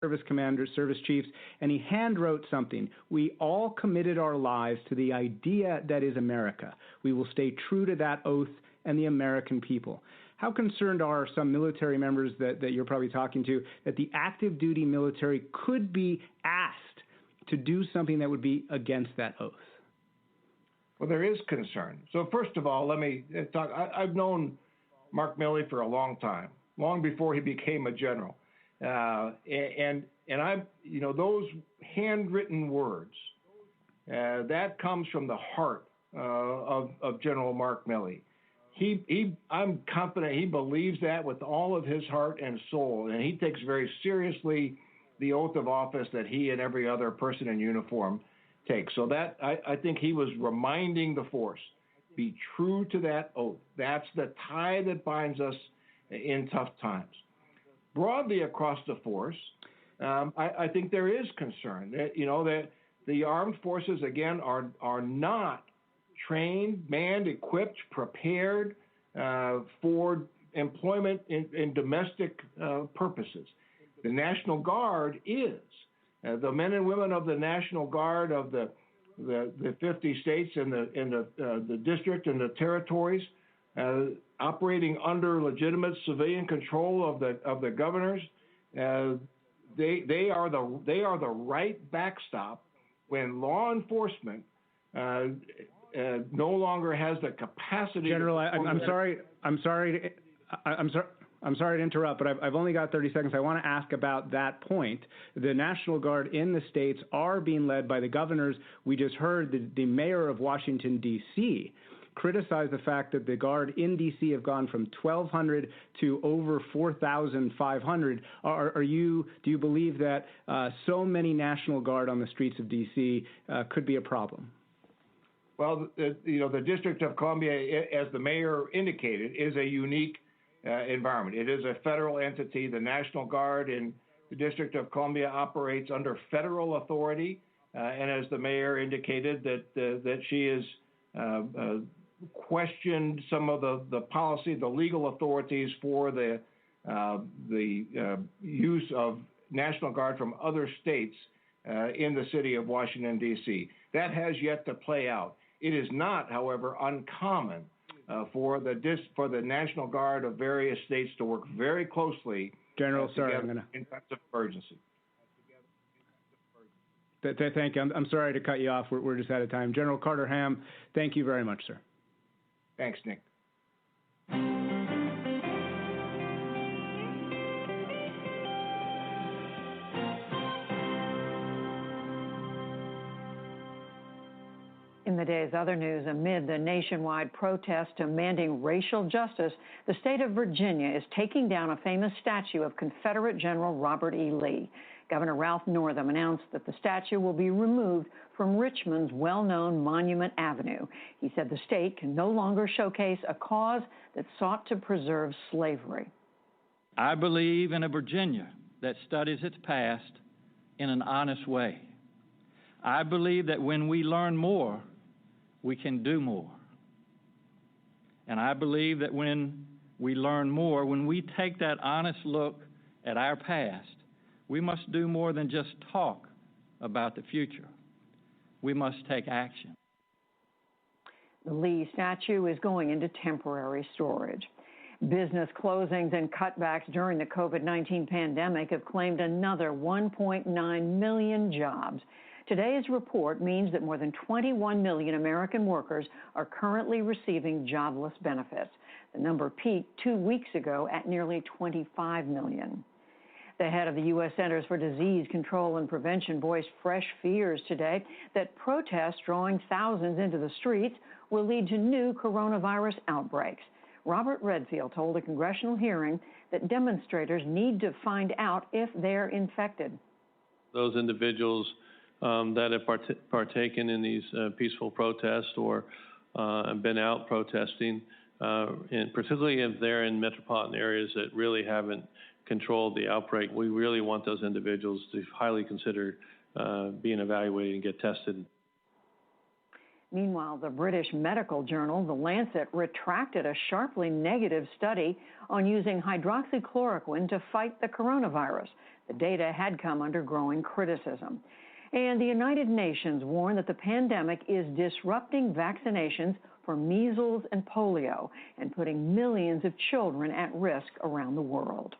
service commanders, service chiefs, and he handwrote something. We all committed our lives to the idea that is America. We will stay true to that oath and the American people. How concerned are some military members that you're probably talking to that the active duty military could be asked to do something that would be against that oath? Well, there is concern. So first of all, let me talk. I've known Mark Milley for a long time, long before he became a general. And I, those handwritten words, that comes from the heart of General Mark Milley. I'm confident he believes that with all of his heart and soul, and he takes very seriously the oath of office that he and every other person in uniform takes. So that I think he was reminding the force, be true to that oath. That's the tie that binds us in tough times. Broadly across the force, I think there is concern that that the armed forces again are not trained, manned, equipped, prepared for employment in domestic purposes. The National Guard is. The men and women of the National Guard of the 50 states and the district and the territories, operating under legitimate civilian control of the governors, they are the right backstop when law enforcement no longer has the capacity. General, I'm sorry to interrupt, but I've only got 30 seconds. I want to ask about that point. The National Guard in the states are being led by the governors. We just heard the mayor of Washington, D.C., criticize the fact that the Guard in D.C. have gone from 1,200 to over 4,500. Do you believe that so many National Guard on the streets of D.C. Could be a problem? Well, the District of Columbia, as the mayor indicated, is a unique environment. It is a federal entity. The National Guard in the District of Columbia operates under federal authority, and as the mayor indicated, that she has questioned some of the policy, the legal authorities for the use of National Guard from other states in the city of Washington, D.C. That has yet to play out. It is not, however, uncommon for the National Guard of various states to work very closely General, sorry, in times of emergency. Thank you. I'm sorry to cut you off. We're just out of time. General Carter Ham, thank you very much, sir. Thanks, Nick. In the day's other news, amid the nationwide protest demanding racial justice, the state of Virginia is taking down a famous statue of Confederate General Robert E. Lee. Governor Ralph Northam announced that the statue will be removed from Richmond's well-known Monument Avenue. He said the state can no longer showcase a cause that sought to preserve slavery. I believe in a Virginia that studies its past in an honest way. I believe that when we learn more, we can do more. And I believe that when we learn more, when we take that honest look at our past, we must do more than just talk about the future. We must take action. The Lee statue is going into temporary storage. Business closings and cutbacks during the COVID-19 pandemic have claimed another 1.9 million jobs. Today's report means that more than 21 million American workers are currently receiving jobless benefits. The number peaked 2 weeks ago at nearly 25 million. The head of the U.S. Centers for Disease Control and Prevention voiced fresh fears today that protests drawing thousands into the streets will lead to new coronavirus outbreaks. Robert Redfield told a congressional hearing that demonstrators need to find out if they're infected. Those individuals that have partaken in these peaceful protests or been out protesting, and particularly if they're in metropolitan areas that really haven't controlled the outbreak, we really want those individuals to highly consider being evaluated and get tested. Meanwhile, the British medical journal, The Lancet, retracted a sharply negative study on using hydroxychloroquine to fight the coronavirus. The data had come under growing criticism. And the United Nations warned that the pandemic is disrupting vaccinations for measles and polio and putting millions of children at risk around the world.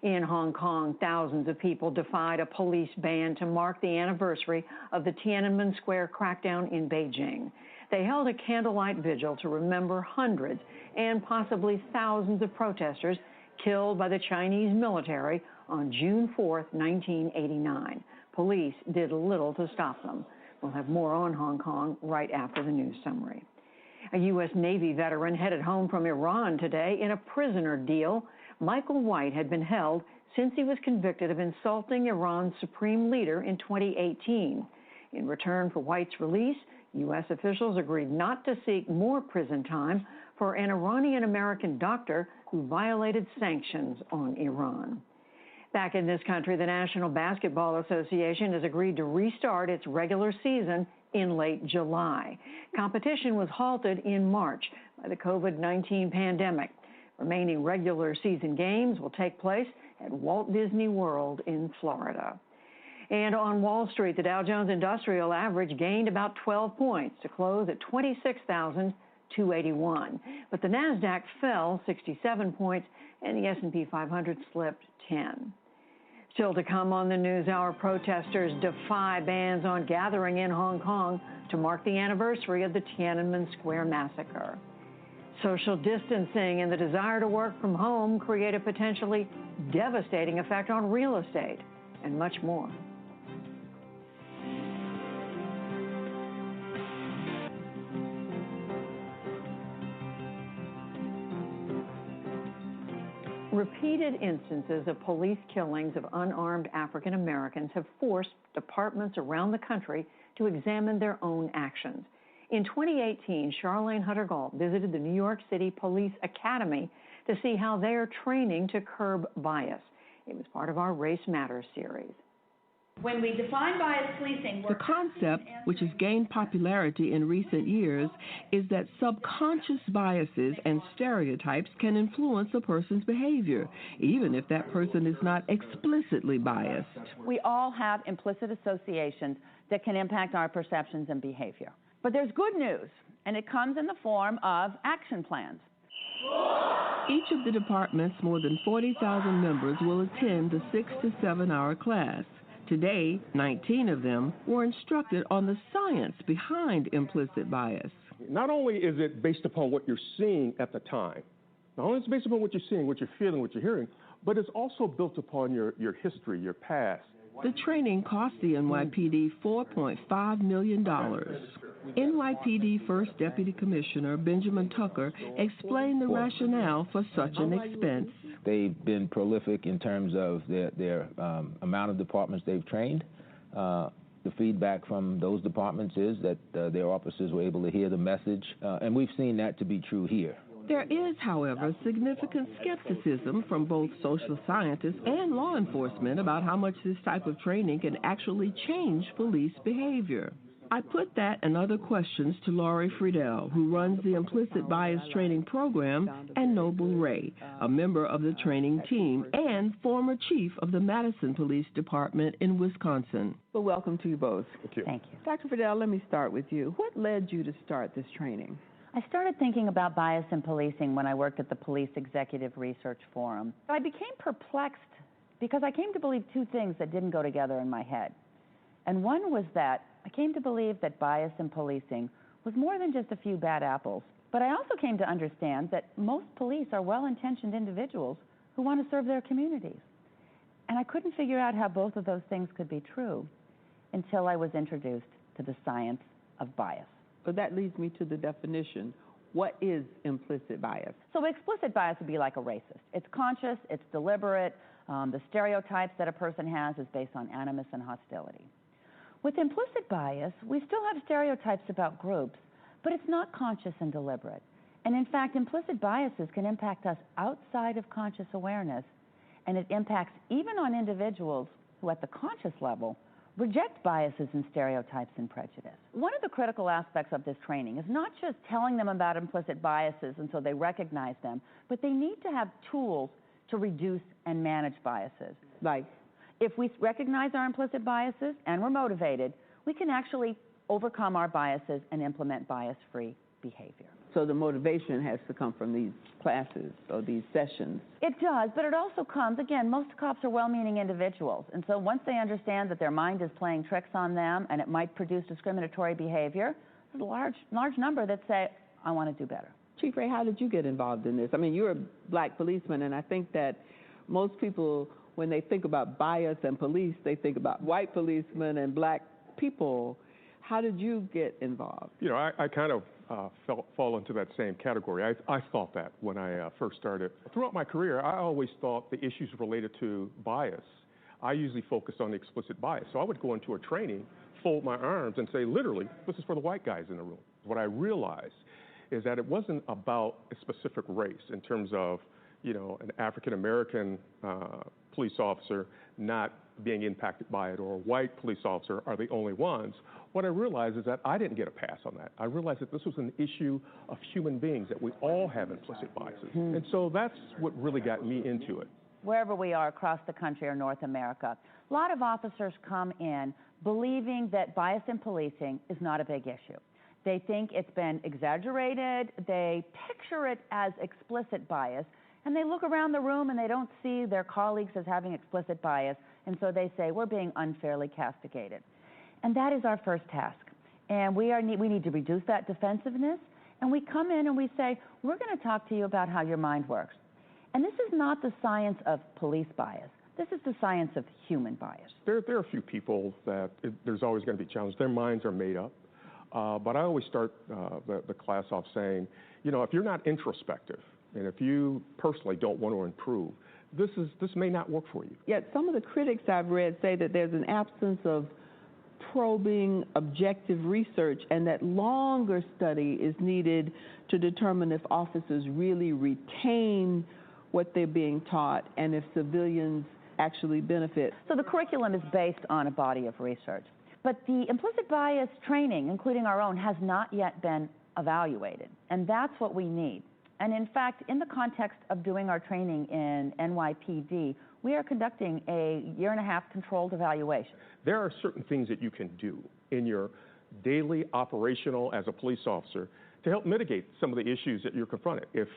In Hong Kong, thousands of people defied a police ban to mark the anniversary of the Tiananmen Square crackdown in Beijing. They held a candlelight vigil to remember hundreds and possibly thousands of protesters killed by the Chinese military on June 4, 1989. Police did little to stop them. We'll have more on Hong Kong right after the news summary. A U.S. Navy veteran headed home from Iran today in a prisoner deal. Michael White had been held since he was convicted of insulting Iran's supreme leader in 2018. In return for White's release, U.S. officials agreed not to seek more prison time for an Iranian-American doctor who violated sanctions on Iran. Back in this country, the National Basketball Association has agreed to restart its regular season in late July. Competition was halted in March by the COVID-19 pandemic. Remaining regular season games will take place at Walt Disney World in Florida. And on Wall Street, the Dow Jones Industrial Average gained about 12 points to close at 26,281. But the Nasdaq fell 67 points and the S&P 500 slipped 10. Still to come on the NewsHour, protesters defy bans on gathering in Hong Kong to mark the anniversary of the Tiananmen Square massacre. Social distancing and the desire to work from home create a potentially devastating effect on real estate, and much more. Repeated instances of police killings of unarmed African Americans have forced departments around the country to examine their own actions. In 2018, Charlene Hutter-Galt visited the New York City Police Academy to see how they are training to curb bias. It was part of our Race Matters series. When we define bias policing, the concept, which has gained popularity in recent years, is that subconscious biases and stereotypes can influence a person's behavior, even if that person is not explicitly biased. We all have implicit associations that can impact our perceptions and behavior. But there's good news, and it comes in the form of action plans. Each of the department's more than 40,000 members will attend the 6 to 7 hour class. Today, 19 of them were instructed on the science behind implicit bias. Not only is it based upon what you're seeing at the time, not only is it based upon what you're seeing, what you're feeling, what you're hearing, but it's also built upon your history, your past. The training cost the NYPD $4.5 million. NYPD First Deputy Commissioner Benjamin Tucker explained the rationale for such an expense. They've been prolific in terms of their amount of departments they've trained. The feedback from those departments is that their officers were able to hear the message, and we've seen that to be true here. There is, however, significant skepticism from both social scientists and law enforcement about how much this type of training can actually change police behavior. I put that and other questions to Laurie Friedel, who runs the Implicit Bias Training Program, and Noble Ray, a member of the training team and former chief of the Madison Police Department in Wisconsin. Well, welcome to you both. Thank you. Thank you. Dr. Friedel, let me start with you. What led you to start this training? I started thinking about bias in policing when I worked at the Police Executive Research Forum. I became perplexed because I came to believe two things that didn't go together in my head. And one was that I came to believe that bias in policing was more than just a few bad apples. But I also came to understand that most police are well-intentioned individuals who want to serve their communities. And I couldn't figure out how both of those things could be true until I was introduced to the science of bias. So that leads me to the definition. What is implicit bias? So explicit bias would be like a racist. It's conscious, it's deliberate. The stereotypes that a person has is based on animus and hostility. With implicit bias, we still have stereotypes about groups, but it's not conscious and deliberate. And in fact, implicit biases can impact us outside of conscious awareness, and it impacts even on individuals who at the conscious level reject biases and stereotypes and prejudice. One of the critical aspects of this training is not just telling them about implicit biases and so they recognize them, but they need to have tools to reduce and manage biases. Like? If we recognize our implicit biases and we're motivated, we can actually overcome our biases and implement bias-free behavior. So the motivation has to come from these classes or these sessions. It does, but it also comes, again, most cops are well-meaning individuals. And so once they understand that their mind is playing tricks on them and it might produce discriminatory behavior, there's a large number that say, I want to do better. Chief Ray, how did you get involved in this? I mean, you're a black policeman, and I think that most people, when they think about bias and police, they think about white policemen and black people. How did you get involved? You know, I kind of fall into that same category. I thought that when I first started. Throughout my career, I always thought the issues related to bias, I usually focused on the explicit bias. So I would go into a training, fold my arms, and say, literally, this is for the white guys in the room. What I realized is that it wasn't about a specific race in terms of, you know, an African-American police officer not being impacted by it, or a white police officer are the only ones. What I realized is that I didn't get a pass on that. I realized that this was an issue of human beings, that we all have implicit biases. And so that's what really got me into it. Wherever we are across the country or North America, a lot of officers come in believing that bias in policing is not a big issue. They think it's been exaggerated, they picture it as explicit bias, and they look around the room and they don't see their colleagues as having explicit bias, and so they say, we're being unfairly castigated. And that is our first task. And we need to reduce that defensiveness, and we come in and we say, we're going to talk to you about how your mind works. And this is not the science of police bias. This is the science of human bias. There are a few people that there's always going to be challenges. Their minds are made up. But I always start the class off saying, you know, if you're not introspective, and if you personally don't want to improve, this may not work for you. Yet some of the critics I've read say that there's an absence of probing, objective research, and that longer study is needed to determine if officers really retain what they're being taught and if civilians actually benefit. So the curriculum is based on a body of research. But the implicit bias training, including our own, has not yet been evaluated, and that's what we need. And in fact, in the context of doing our training in NYPD, we are conducting a year-and-a-half controlled evaluation. There are certain things that you can do in your daily operational as a police officer to help mitigate some of the issues that you're confronted. If,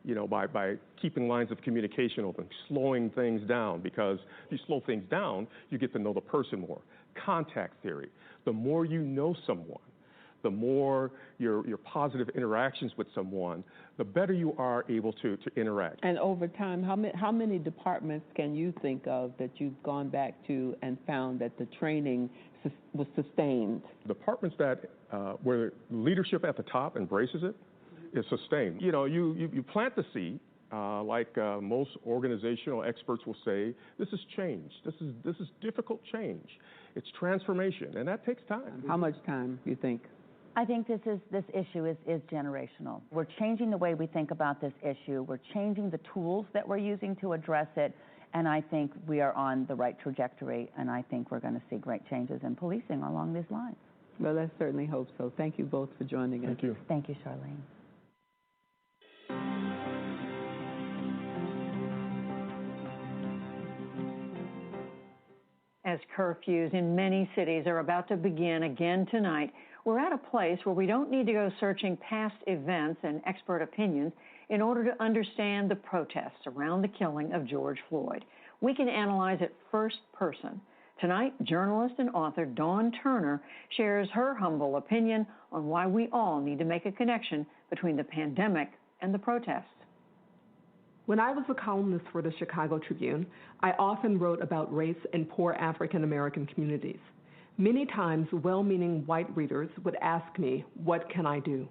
you know, by keeping lines of communication open, slowing things down, because if you slow things down, you get to know the person more. Contact theory. The more you know someone, the more your positive interactions with someone, the better you are able to interact. And over time, how many departments can you think of that you've gone back to and found that the training was sustained? Departments that where leadership at the top embraces it is sustained. You know, you plant the seed. Like most organizational experts will say, this is change. This is difficult change. It's transformation, and that takes time. How much time, you think? I think this issue is generational. We're changing the way we think about this issue. We're changing the tools that we're using to address it, and I think we are on the right trajectory, and I think we're going to see great changes in policing along these lines. Well, let's certainly hope so. Thank you both for joining us. Thank you. Thank you, Charlene. As curfews in many cities are about to begin again tonight, we're at a place where we don't need to go searching past events and expert opinions in order to understand the protests around the killing of George Floyd. We can analyze it first person. Tonight, journalist and author Dawn Turner shares her humble opinion on why we all need to make a connection between the pandemic and the protests. When I was a columnist for the Chicago Tribune, I often wrote about race in poor African American communities. Many times, well-meaning white readers would ask me, what can I do?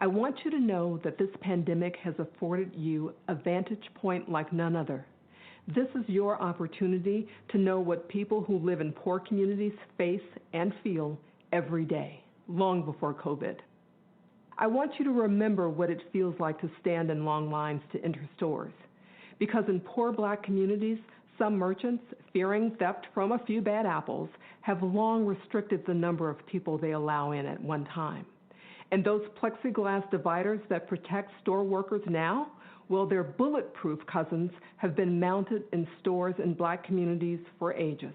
I want you to know that this pandemic has afforded you a vantage point like none other. This is your opportunity to know what people who live in poor communities face and feel every day, long before COVID. I want you to remember what it feels like to stand in long lines to enter stores. Because in poor Black communities, some merchants, fearing theft from a few bad apples, have long restricted the number of people they allow in at one time. And those plexiglass dividers that protect store workers now while their bulletproof cousins have been mounted in stores in black communities for ages.